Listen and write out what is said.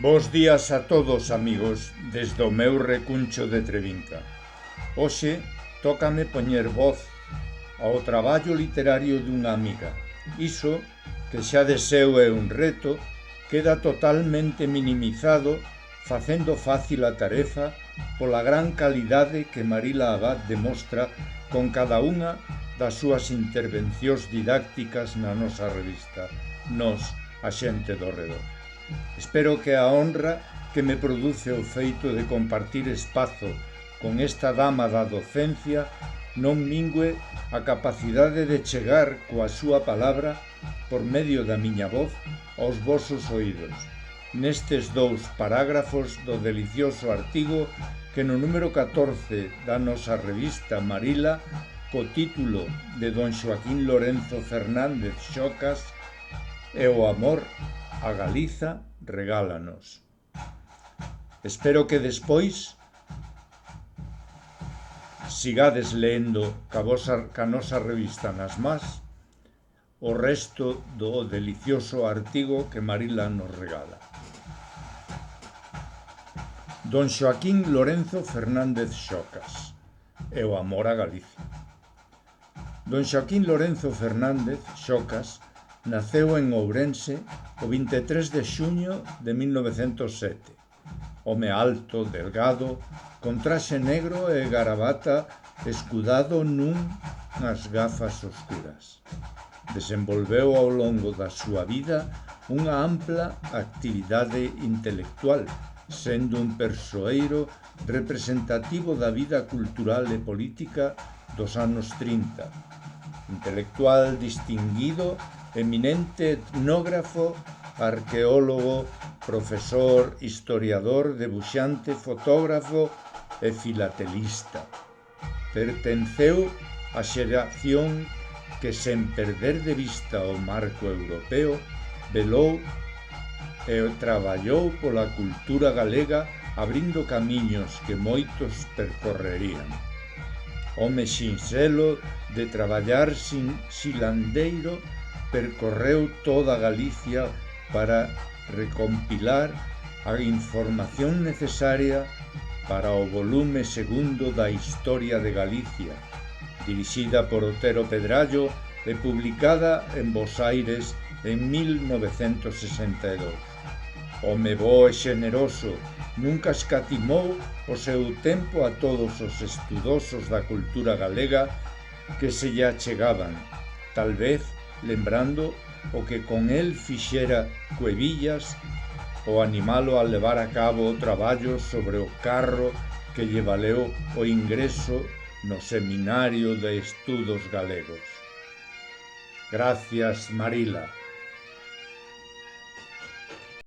Bos días a todos, amigos, desde o meu recuncho de Trevinca. Hoxe tócame poñer voz ao traballo literario dunha amiga. Iso, que xa de seu é un reto, queda totalmente minimizado facendo fácil a tarefa pola gran calidade que Marila Abad demostra con cada unha das súas intervencións didácticas na nosa revista, Nós, a xente do redor. Espero que a honra que me produce o feito de compartir espazo con esta dama da docencia non mingue a capacidade de chegar coa súa palabra por medio da miña voz aos vosos oídos. Nestes dous parágrafos do delicioso artigo que no número 14 da nosa revista Marila, co título de don Xoaquín Lorenzo Fernández Xocas, e o amor a Galiza regálanos. Espero que despois sigades leendo ca nosa revista nas más o resto do delicioso artigo que Marila nos regala. Don Xoaquín Lorenzo Fernández Xocas e o amor a Galicia. Don Xoaquín Lorenzo Fernández Xocas naceu en Ourense o 23 de xuño de 1907. Home alto, delgado, con traxe negro e garabata escudado nunhas gafas oscuras. Desenvolveu ao longo da súa vida unha ampla actividade intelectual, sendo un persoeiro representativo da vida cultural e política dos anos 30. Intelectual distinguido, eminente etnógrafo, arqueólogo, profesor, historiador, debuxante, fotógrafo e filatelista. Pertenceu á xeración que, sen perder de vista o marco europeo, velou e traballou pola cultura galega abrindo camiños que moitos percorrerían. Home sinxelo de traballar silandeiro, percorreu toda Galicia para recompilar a información necesaria para o volume segundo da Historia de Galicia, dirixida por Otero Pedrallo e publicada en Bos Aires en 1962. Home bo e xeneroso, nunca escatimou o seu tempo a todos os estudosos da cultura galega que se lle achegaban, tal vez lembrando o que con el fixera Cuevillas o animalo a levar a cabo o traballo sobre o carro que lle valeu o ingreso no Seminario de Estudos Galegos. Gracias, Marila.